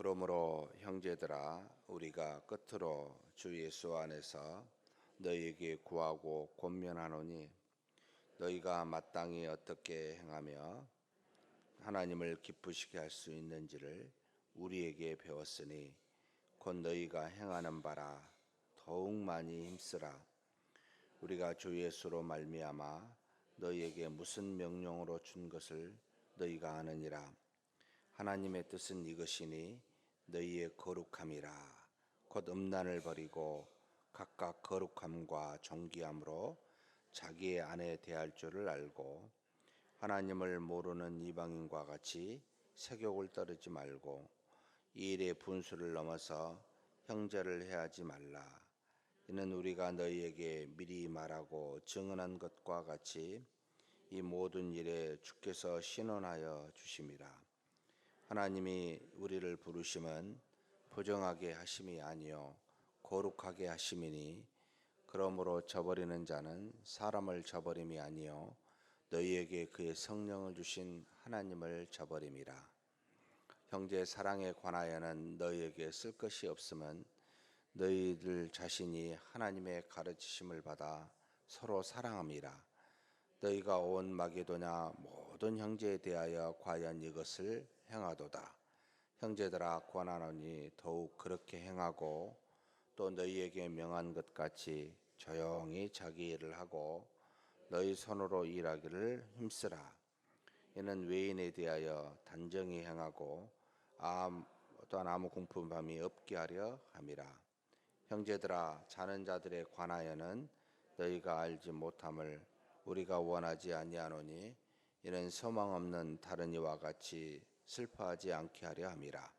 그러므로 형제들아, 우리가 끝으로 주 예수 안에서 너희에게 구하고 권면하노니, 너희가 마땅히 어떻게 행하며 하나님을 기쁘시게 할 수 있는지를 우리에게 배웠으니, 곧 너희가 행하는 바라 더욱 많이 힘쓰라. 우리가 주 예수로 말미암아 너희에게 무슨 명령으로 준 것을 너희가 아느니라. 하나님의 뜻은 이것이니, 너희의 거룩함이라. 곧 음란을 버리고 각각 거룩함과 존귀함으로 자기의 아내 대할 줄을 알고, 하나님을 모르는 이방인과 같이 세욕을 따르지 말고 이 일의 분수를 넘어서 형제를 해하지 말라. 이는 우리가 너희에게 미리 말하고 증언한 것과 같이 이 모든 일에 주께서 신원하여 주심이라. 하나님이 우리를 부르심은 부정하게 하심이 아니요 거룩하게 하심이니, 그러므로 저버리는 자는 사람을 저버림이 아니요 너희에게 그의 성령을 주신 하나님을 저버림이라. 형제 사랑에 관하여는 너희에게 쓸 것이 없음은, 너희들 자신이 하나님의 가르치심을 받아 서로 사랑함이라. 너희가 온 마게도냐 모든 형제에 대하여 과연 이것을 행하도다. 형제들아, 권하노니 더욱 그렇게 행하고, 또 너희에게 명한 것 같이 조용히 자기 일을 하고 너희 손으로 일하기를 힘쓰라. 이는 외인에 대하여 단정히 행하고 또한 아무 공품함이 없게 하려 함이라. 형제들아, 자는 자들에 관하여는 너희가 알지 못함을 우리가 원하지 아니하노니, 이는 소망 없는 다른 이와 같이 슬퍼하지 않게 하려 함이라.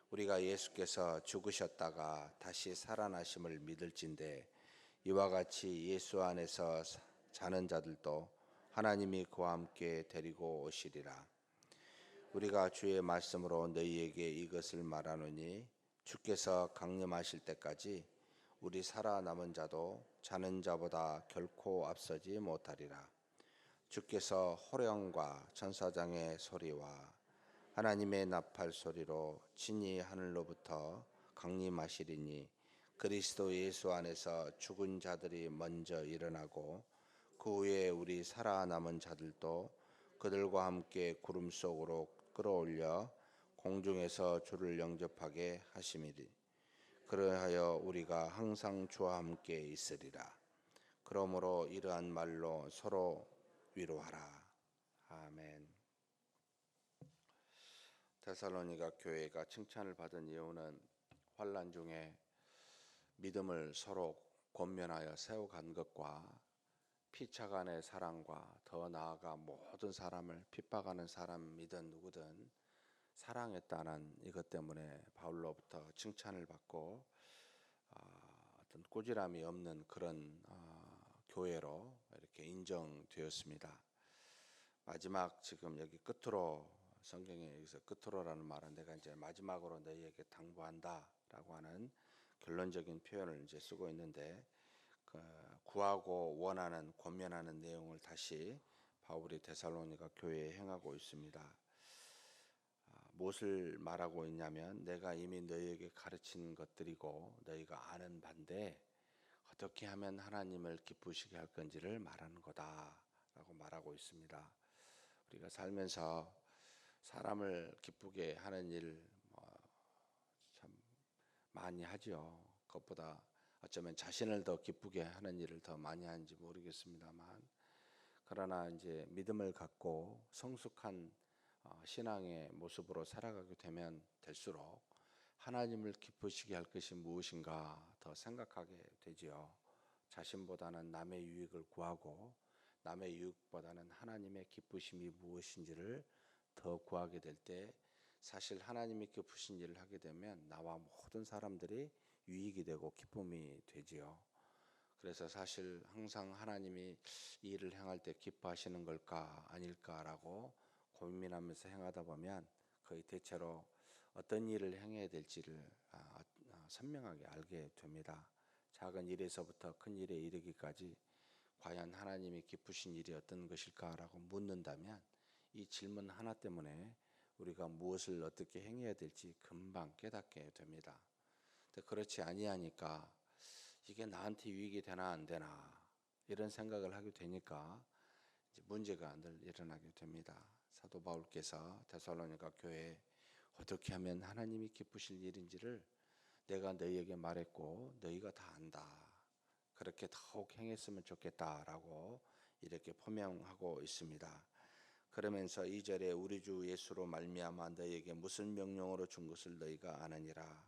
우리가 예수께서 죽으셨다가 다시 살아나심을 믿을진대, 이와 같이 예수 안에서 자는 자들도 하나님이 그와 함께 데리고 오시리라. 우리가 주의 말씀으로 너희에게 이것을 말하노니, 주께서 강림하실 때까지 우리 살아남은 자도 자는 자보다 결코 앞서지 못하리라. 주께서 호령과 천사장의 소리와 하나님의 나팔 소리로 친히 하늘로부터 강림하시리니, 그리스도 예수 안에서 죽은 자들이 먼저 일어나고, 그 후에 우리 살아남은 자들도 그들과 함께 구름 속으로 끌어올려 공중에서 주를 영접하게 하심이리. 그러하여 우리가 항상 주와 함께 있으리라. 그러므로 이러한 말로 서로 위로하라. 아멘. 데살로니가 교회가 칭찬을 받은 이유는, 환난 중에 믿음을 서로 권면하여 세워간 것과 피차간의 사랑과, 더 나아가 모든 사람을 핍박하는 사람이든 누구든 사랑했다는 이것 때문에 바울로부터 칭찬을 받고 어떤 꾸지람이 없는 그런 교회로 이렇게 인정되었습니다. 마지막 지금 여기 끝으로, 성경에 여기서 끝으로라는 말은 내가 이제 마지막으로 너희에게 당부한다라고 하는 결론적인 표현을 이제 쓰고 있는데, 구하고 원하는 권면하는 내용을 다시 바울이 데살로니가 교회에 행하고 있습니다. 무엇을 말하고 있냐면, 내가 이미 너희에게 가르친 것들이고 너희가 아는 바인데 어떻게 하면 하나님을 기쁘시게 할 건지를 말하는 거다라고 말하고 있습니다. 우리가 살면서 사람을 기쁘게 하는 일 참 많이 하죠. 그것보다 어쩌면 자신을 더 기쁘게 하는 일을 더 많이 하는지 모르겠습니다만, 그러나 이제 믿음을 갖고 성숙한 신앙의 모습으로 살아가게 되면 될수록 하나님을 기쁘시게 할 것이 무엇인가 더 생각하게 되지요. 자신보다는 남의 유익을 구하고 남의 유익보다는 하나님의 기쁘심이 무엇인지를 더 구하게 될 때, 사실 하나님이 기쁘신 일을 하게 되면 나와 모든 사람들이 유익이 되고 기쁨이 되지요. 그래서 사실 항상 하나님이 이 일을 행할 때 기뻐하시는 걸까 아닐까라고 고민하면서 행하다 보면 거의 대체로 어떤 일을 행해야 될지를 선명하게 알게 됩니다. 작은 일에서부터 큰 일에 이르기까지 과연 하나님이 기쁘신 일이 어떤 것일까라고 묻는다면, 이 질문 하나 때문에 우리가 무엇을 어떻게 행해야 될지 금방 깨닫게 됩니다. 근데 그렇지 아니하니까 이게 나한테 유익이 되나 안 되나 이런 생각을 하게 되니까 이제 문제가 늘 일어나게 됩니다. 사도 바울께서 데살로니가 교회에 어떻게 하면 하나님이 기쁘실 일인지를 내가 너희에게 말했고 너희가 다 안다. 그렇게 더욱 행했으면 좋겠다라고 이렇게 포명하고 있습니다. 그러면서 2절에 우리 주 예수로 말미암아 너희에게 무슨 명령으로 준 것을 너희가 아느니라.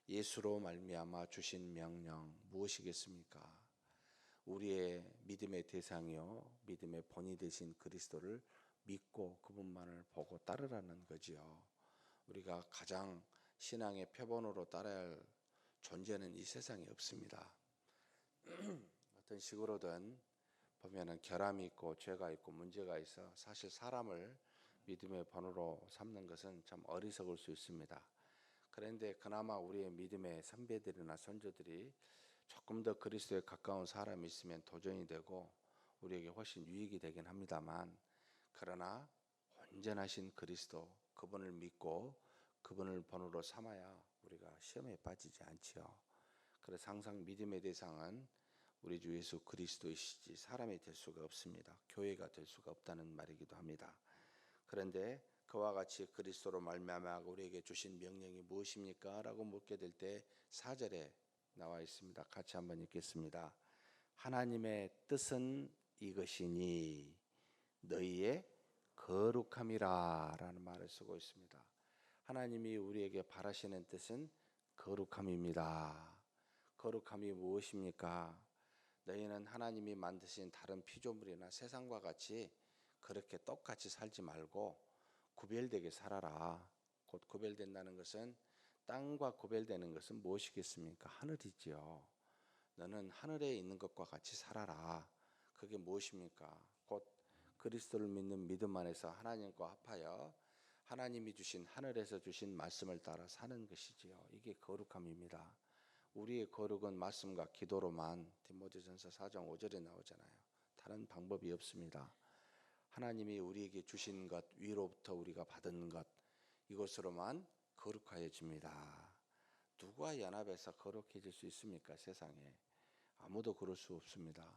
예수로 말미암아 주신 명령 무엇이겠습니까? 우리의 믿음의 대상이요 믿음의 본이 되신 그리스도를 믿고 그분만을 보고 따르라는 거지요. 우리가 가장 신앙의 표본으로 따라야 할 존재는 이 세상에 없습니다. 어떤 식으로든 보면은 결함이 있고 죄가 있고 문제가 있어 사실 사람을 믿음의 본으로 삼는 것은 참 어리석을 수 있습니다. 그런데 그나마 우리의 믿음의 선배들이나 선조들이 조금 더 그리스도에 가까운 사람이 있으면 도전이 되고 우리에게 훨씬 유익이 되긴 합니다만, 그러나 온전하신 그리스도 그분을 믿고 그분을 본으로 삼아야 우리가 시험에 빠지지 않지요. 그래서 항상 믿음의 대상은 우리 주 예수 그리스도이시지 사람이 될 수가 없습니다. 교회가 될 수가 없다는 말이기도 합니다. 그런데 그와 같이 그리스도로 말미암아 우리에게 주신 명령이 무엇입니까? 라고 묻게 될 때 4절에 나와 있습니다. 같이 한번 읽겠습니다. 하나님의 뜻은 이것이니 너희의 거룩함이라 라는 말을 쓰고 있습니다. 하나님이 우리에게 바라시는 뜻은 거룩함입니다. 거룩함이 무엇입니까? 너희는 하나님이 만드신 다른 피조물이나 세상과 같이 그렇게 똑같이 살지 말고 구별되게 살아라. 곧 구별된다는 것은 땅과 구별되는 것은 무엇이겠습니까? 하늘이지요. 너는 하늘에 있는 것과 같이 살아라. 그게 무엇입니까? 곧 그리스도를 믿는 믿음 안에서 하나님과 합하여 하나님이 주신 하늘에서 주신 말씀을 따라 사는 것이지요. 이게 거룩함입니다. 우리의 거룩은 말씀과 기도로만 디모데전서 4장 5절에 나오잖아요. 다른 방법이 없습니다. 하나님이 우리에게 주신 것, 위로부터 우리가 받은 것, 이것으로만 거룩해집니다. 누가 연합해서 거룩해질 수 있습니까? 세상에 아무도 그럴 수 없습니다.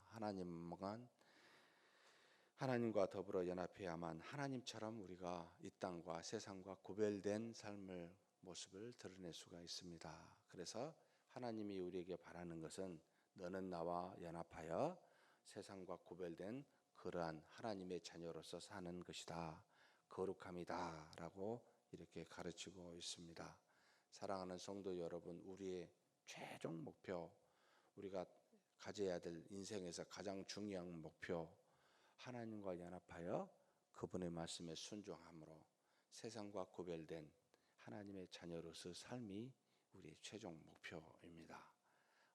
하나님과 더불어 연합해야만 하나님처럼 우리가 이 땅과 세상과 구별된 삶을 모습을 드러낼 수가 있습니다. 그래서 하나님이 우리에게 바라는 것은 너는 나와 연합하여 세상과 구별된 그러한 하나님의 자녀로서 사는 것이다. 거룩함이다 라고 이렇게 가르치고 있습니다. 사랑하는 성도 여러분, 우리의 최종 목표, 우리가 가져야 될 인생에서 가장 중요한 목표, 하나님과 연합하여 그분의 말씀에 순종함으로 세상과 구별된 하나님의 자녀로서 삶이 우리의 최종 목표입니다.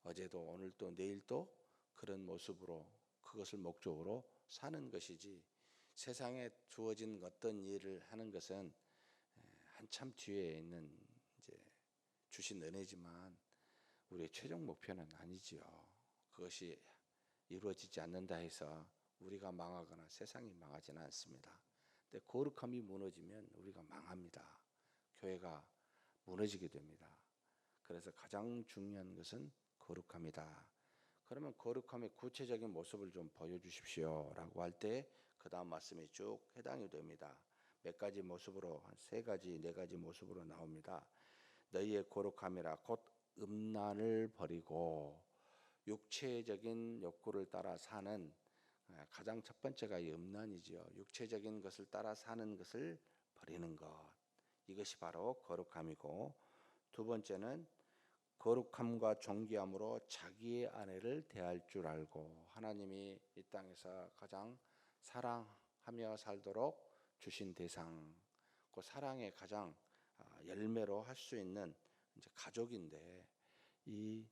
어제도 오늘도 내일도 그런 모습으로 그것을 목적으로 사는 것이지, 세상에 주어진 어떤 일을 하는 것은 한참 뒤에 있는 이제 주신 은혜지만 우리의 최종 목표는 아니지요. 그것이 이루어지지 않는다 해서 우리가 망하거나 세상이 망하지는 않습니다. 근데 거룩함이 무너지면 우리가 망합니다. 교회가 무너지게 됩니다. 그래서 가장 중요한 것은 거룩함이다. 그러면 거룩함의 구체적인 모습을 좀 보여주십시오 라고 할 때 그 다음 말씀이 쭉 해당이 됩니다. 몇 가지 모습으로, 한 3가지 4가지 모습으로 나옵니다. 너희의 거룩함이라 곧 음란을 버리고 육체적인 욕구를 따라 사는, 가장 첫 번째가 이 음란이지요. 육체적인 것을 따라 사는 것을 버리는 것, 이것이 바로 거룩함이고, 두 번째는 거룩함과 존귀함으로 자기의 아내를 대할 줄 알고, 하나님이 이 땅에서 가장 사랑하며 살도록 주신 대상, 그 사랑의 가장 열매로 할 수 있는 이제 가족인데, 이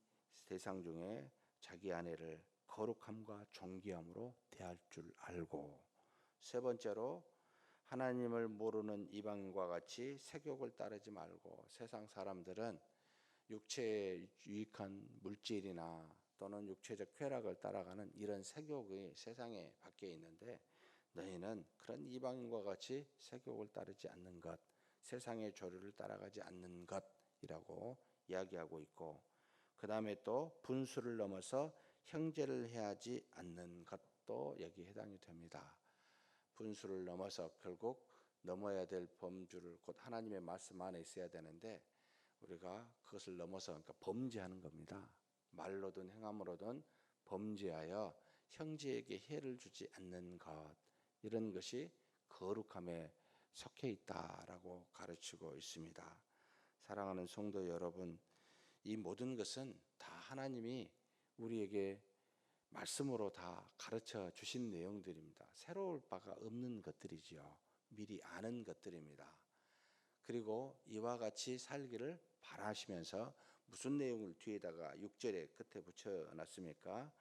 대상 중에 자기 아내를 거룩함과 존귀함으로 대할 줄 알고, 세 번째로 하나님을 모르는 이방인과 같이 색욕을 따르지 말고, 세상 사람들은 육체에 유익한 물질이나 또는 육체적 쾌락을 따라가는 이런 색욕이 세상에 밖에 있는데, 너희는 그런 이방인과 같이 색욕을 따르지 않는 것, 세상의 조류를 따라가지 않는 것이라고 이야기하고 있고, 그 다음에 또 분수를 넘어서 형제를 해하지 않는 것도 여기 해당이 됩니다. 분수를 넘어서 결국 넘어야 될 범주를 곧 하나님의 말씀 안에 있어야 되는데 우리가 그것을 넘어서, 그러니까 범죄하는 겁니다. 말로든 행함으로든 범죄하여 형제에게 해를 주지 않는 것, 이런 것이 거룩함에 속해 있다라고 가르치고 있습니다. 사랑하는 성도 여러분, 이 모든 것은 다 하나님이 우리에게 말씀으로 다 가르쳐 주신 내용들입니다. 새로울 바가 없는 것들이지요. 미리 아는 것들입니다. 그리고 이와 같이 살기를 바라시면서 무슨 내용을 뒤에다가 6절에 끝에 붙여놨습니까?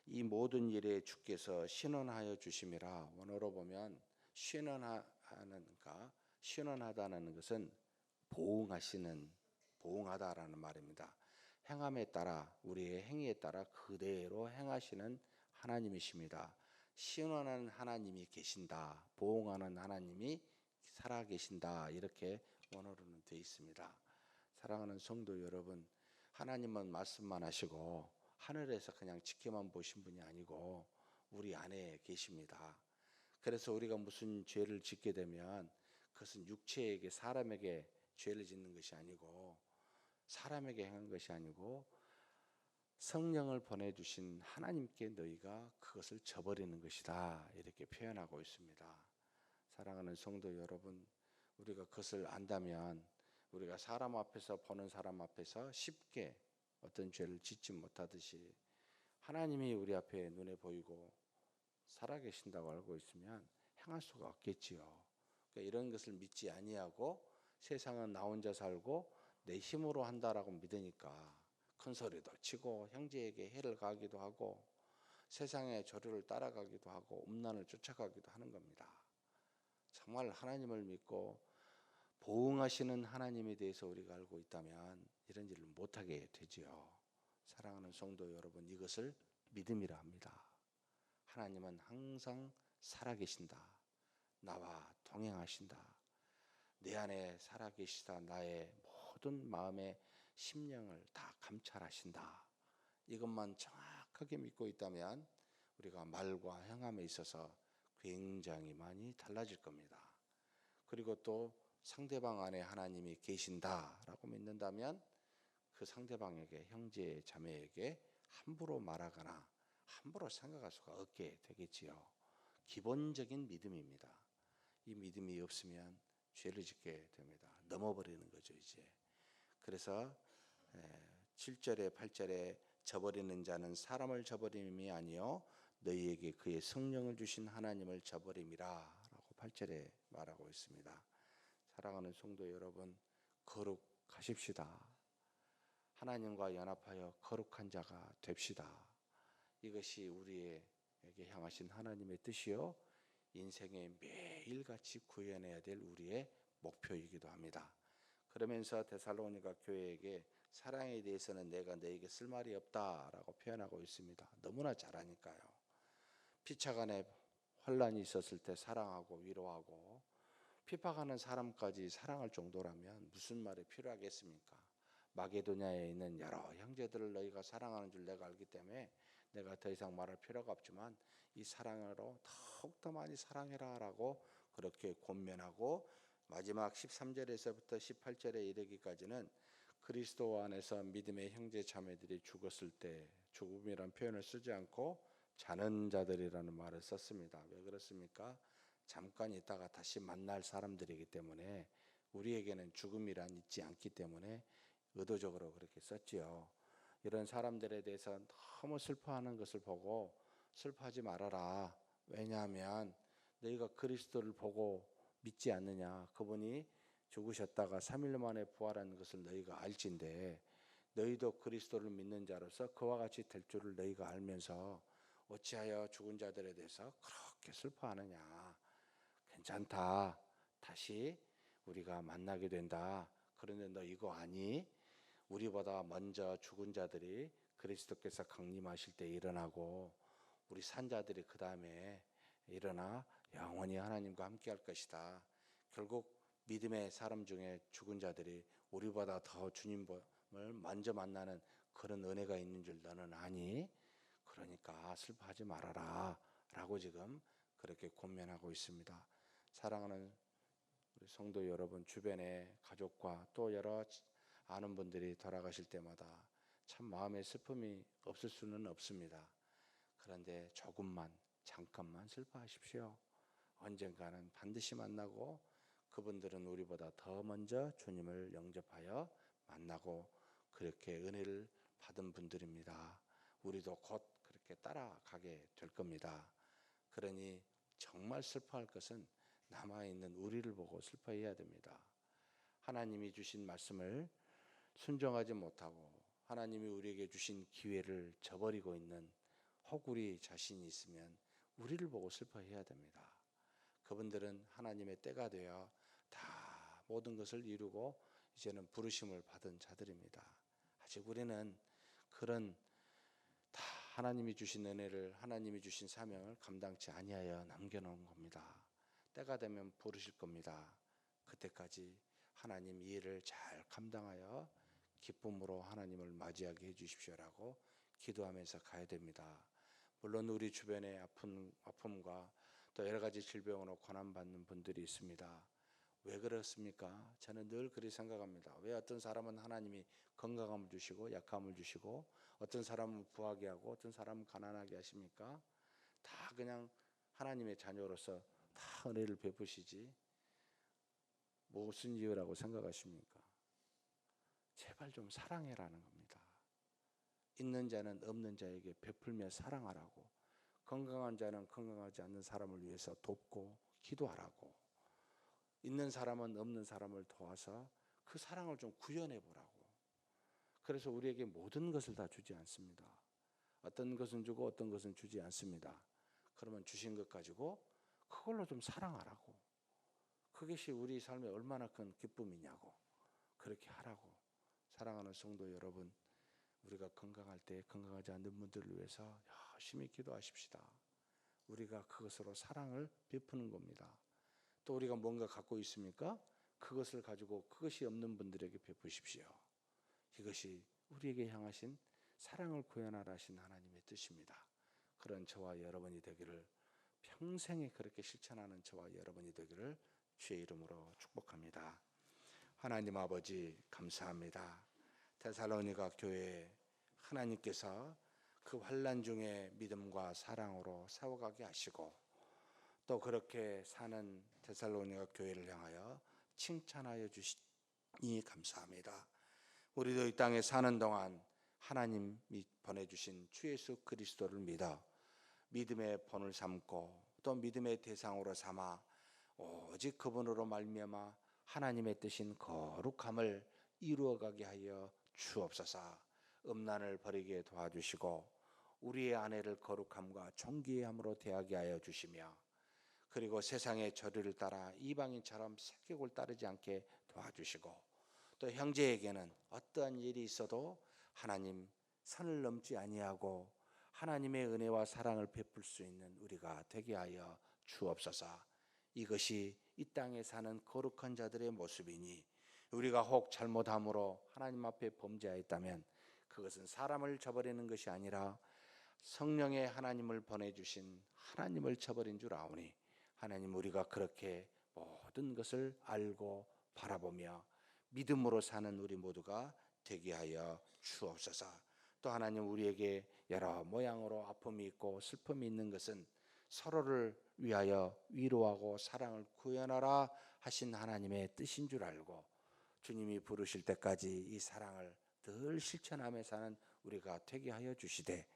이 모든 일에 주께서 신원하여 주심이라. 원어로 보면 신원하는가, 신원하다는 것은 보응하시는, 보응하다라는 말입니다. 행함에 따라, 우리의 행위에 따라 그대로 행하시는 하나님이십니다. 신원하는 하나님이 계신다, 보응하는 하나님이 살아계신다, 이렇게 원어로는 되어 있습니다. 사랑하는 성도 여러분, 하나님은 말씀만 하시고 하늘에서 그냥 지켜만 보신 분이 아니고 우리 안에 계십니다. 그래서 우리가 무슨 죄를 짓게 되면 그것은 육체에게, 사람에게 죄를 짓는 것이 아니고, 사람에게 행한 것이 아니고 성령을 보내주신 하나님께 너희가 그것을 저버리는 것이다, 이렇게 표현하고 있습니다. 사랑하는 성도 여러분, 우리가 그것을 안다면 우리가 사람 앞에서, 보는 사람 앞에서 쉽게 어떤 죄를 짓지 못하듯이 하나님이 우리 앞에 눈에 보이고 살아계신다고 알고 있으면 행할 수가 없겠지요. 그러니까 이런 것을 믿지 아니하고 세상은 나 혼자 살고 내 힘으로 한다라고 믿으니까 큰 소리도 치고 형제에게 해를 가하기도 하고 세상의 조류를 따라가기도 하고 음란을 쫓아가기도 하는 겁니다. 정말 하나님을 믿고 보응하시는 하나님에 대해서 우리가 알고 있다면 이런 일을 못하게 되지요. 사랑하는 성도 여러분, 이것을 믿음이라 합니다. 하나님은 항상 살아계신다, 나와 동행하신다, 내 안에 살아계시다, 나의 모든 마음의 심령을 다 감찰하신다, 이것만 정확하게 믿고 있다면 우리가 말과 행함에 있어서 굉장히 많이 달라질 겁니다. 그리고 또 상대방 안에 하나님이 계신다라고 믿는다면 그 상대방에게, 형제 자매에게 함부로 말하거나 함부로 생각할 수가 없게 되겠지요. 기본적인 믿음입니다. 이 믿음이 없으면 죄를 짓게 됩니다. 넘어버리는 거죠, 이제. 그래서 7절에 8절에 저버리는 자는 사람을 저버림이 아니요 너희에게 그의 성령을 주신 하나님을 저버림이라 라고 8절에 말하고 있습니다. 사랑하는 성도 여러분, 거룩하십시다. 하나님과 연합하여 거룩한 자가 됩시다. 이것이 우리에게 향하신 하나님의 뜻이요 인생에 매일같이 구현해야 될 우리의 목표이기도 합니다. 그러면서 데살로니가 교회에게 사랑에 대해서는 내가 너에게 쓸 말이 없다라고 표현하고 있습니다. 너무나 잘하니까요. 피차간에 혼란이 있었을 때 사랑하고 위로하고 핍박하는 사람까지 사랑할 정도라면 무슨 말이 필요하겠습니까? 마게도냐에 있는 여러 형제들을 너희가 사랑하는 줄 내가 알기 때문에 내가 더 이상 말할 필요가 없지만 이 사랑으로 더욱더 많이 사랑해라 라고 그렇게 권면하고, 마지막 13절에서부터 18절에 이르기까지는 그리스도 안에서 믿음의 형제 자매들이 죽었을 때, 죽음이란 표현을 쓰지 않고 자는 자들이라는 말을 썼습니다. 왜 그렇습니까? 잠깐 있다가 다시 만날 사람들이기 때문에 우리에게는 죽음이란 있지 않기 때문에 의도적으로 그렇게 썼지요. 이런 사람들에 대해서 너무 슬퍼하는 것을 보고 슬퍼하지 말아라. 왜냐하면 너희가 그리스도를 보고 믿지 않느냐. 그분이 죽으셨다가 3일 만에 부활한 것을 너희가 알진대 너희도 그리스도를 믿는 자로서 그와 같이 될 줄을 너희가 알면서 어찌하여 죽은 자들에 대해서 그렇게 슬퍼하느냐. 괜찮다. 다시 우리가 만나게 된다. 그런데 너 이거 아니? 우리보다 먼저 죽은 자들이 그리스도께서 강림하실 때 일어나고 우리 산 자들이 그 다음에 일어나 영원히 하나님과 함께 할 것이다. 결국 믿음의 사람 중에 죽은 자들이 우리보다 더 주님을 먼저 만나는 그런 은혜가 있는 줄 너는 아니? 그러니까 슬퍼하지 말아라 라고 지금 그렇게 권면하고 있습니다. 사랑하는 우리 성도 여러분, 주변에 가족과 또 여러 아는 분들이 돌아가실 때마다 참 마음에 슬픔이 없을 수는 없습니다. 그런데 조금만 잠깐만 슬퍼하십시오. 언젠가는 반드시 만나고 그분들은 우리보다 더 먼저 주님을 영접하여 만나고 그렇게 은혜를 받은 분들입니다. 우리도 곧 그렇게 따라가게 될 겁니다. 그러니 정말 슬퍼할 것은 남아있는 우리를 보고 슬퍼해야 됩니다. 하나님이 주신 말씀을 순종하지 못하고 하나님이 우리에게 주신 기회를 저버리고 있는 혹 우리 자신이 있으면 우리를 보고 슬퍼해야 됩니다. 그분들은 하나님의 때가 되어 다 모든 것을 이루고 이제는 부르심을 받은 자들입니다. 아직 우리는 그런 다 하나님이 주신 은혜를 하나님이 주신 사명을 감당치 아니하여 남겨놓은 겁니다. 때가 되면 부르실 겁니다. 그때까지 하나님 이 일을 잘 감당하여 기쁨으로 하나님을 맞이하게 해주십시오라고 기도하면서 가야 됩니다. 물론 우리 주변에 아픔과 또 여러 가지 질병으로 고난받는 분들이 있습니다. 왜 그렇습니까? 저는 늘 그렇게 생각합니다. 왜 어떤 사람은 하나님이 건강함을 주시고 약함을 주시고 어떤 사람은 부하게 하고 어떤 사람은 가난하게 하십니까? 다 그냥 하나님의 자녀로서 다 은혜를 베푸시지 무슨 이유라고 생각하십니까? 제발 좀 사랑해라는 겁니다. 있는 자는 없는 자에게 베풀며 사랑하라고, 건강한 자는 건강하지 않는 사람을 위해서 돕고 기도하라고, 있는 사람은 없는 사람을 도와서 그 사랑을 좀 구현해 보라고. 그래서 우리에게 모든 것을 다 주지 않습니다. 어떤 것은 주고 어떤 것은 주지 않습니다. 그러면 주신 것 가지고 그걸로 좀 사랑하라고. 그것이 우리 삶에 얼마나 큰 기쁨이냐고. 그렇게 하라고. 사랑하는 성도 여러분, 우리가 건강할 때 건강하지 않는 분들을 위해서 열심히 기도하십시다. 우리가 그것으로 사랑을 베푸는 겁니다. 또 우리가 뭔가 갖고 있습니까? 그것을 가지고 그것이 없는 분들에게 베푸십시오. 이것이 우리에게 향하신 사랑을 구현하라 하신 하나님의 뜻입니다. 그런 저와 여러분이 되기를, 평생에 그렇게 실천하는 저와 여러분이 되기를 주의 이름으로 축복합니다. 하나님 아버지 감사합니다. 데살로니가 교회 하나님께서 그 환난 중에 믿음과 사랑으로 세워가게 하시고 또 그렇게 사는 데살로니가 교회를 향하여 칭찬하여 주시니 감사합니다. 우리도 이 땅에 사는 동안 하나님이 보내주신 주 예수 그리스도를 믿어 믿음의 본을 삼고 또 믿음의 대상으로 삼아 오직 그분으로 말미암아 하나님의 뜻인 거룩함을 이루어가게 하여 주옵소서. 음란을 버리게 도와주시고 우리의 아내를 거룩함과 존귀의 함으로 대하게 하여 주시며 그리고 세상의 저리를 따라 이방인처럼 색욕을 따르지 않게 도와주시고 또 형제에게는 어떠한 일이 있어도 하나님 선을 넘지 아니하고 하나님의 은혜와 사랑을 베풀 수 있는 우리가 되게 하여 주옵소서. 이것이 이 땅에 사는 거룩한 자들의 모습이니 우리가 혹 잘못함으로 하나님 앞에 범죄하였다면 그것은 사람을 저버리는 것이 아니라 성령의 하나님을 보내주신 하나님을 저버린 줄 아오니 하나님 우리가 그렇게 모든 것을 알고 바라보며 믿음으로 사는 우리 모두가 되게 하여 주옵소서. 또 하나님 우리에게 여러 모양으로 아픔이 있고 슬픔이 있는 것은 서로를 위하여 위로하고 사랑을 구현하라 하신 하나님의 뜻인 줄 알고 주님이 부르실 때까지 이 사랑을 늘 실천하며 사는 우리가 되게 하여 주시되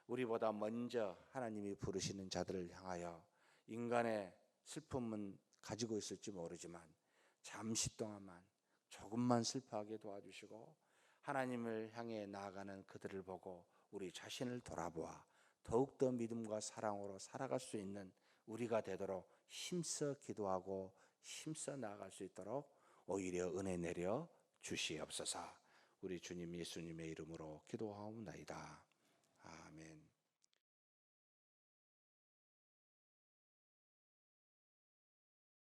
우리보다 먼저 하나님이 부르시는 자들을 향하여 인간의 슬픔은 가지고 있을지 모르지만 잠시 동안만 조금만 슬퍼하게 도와주시고 하나님을 향해 나아가는 그들을 보고 우리 자신을 돌아보아 더욱더 믿음과 사랑으로 살아갈 수 있는 우리가 되도록 힘써 기도하고 힘써 나아갈 수 있도록 오히려 은혜 내려 주시옵소서. 우리 주님 예수님의 이름으로 기도하옵나이다. 아멘.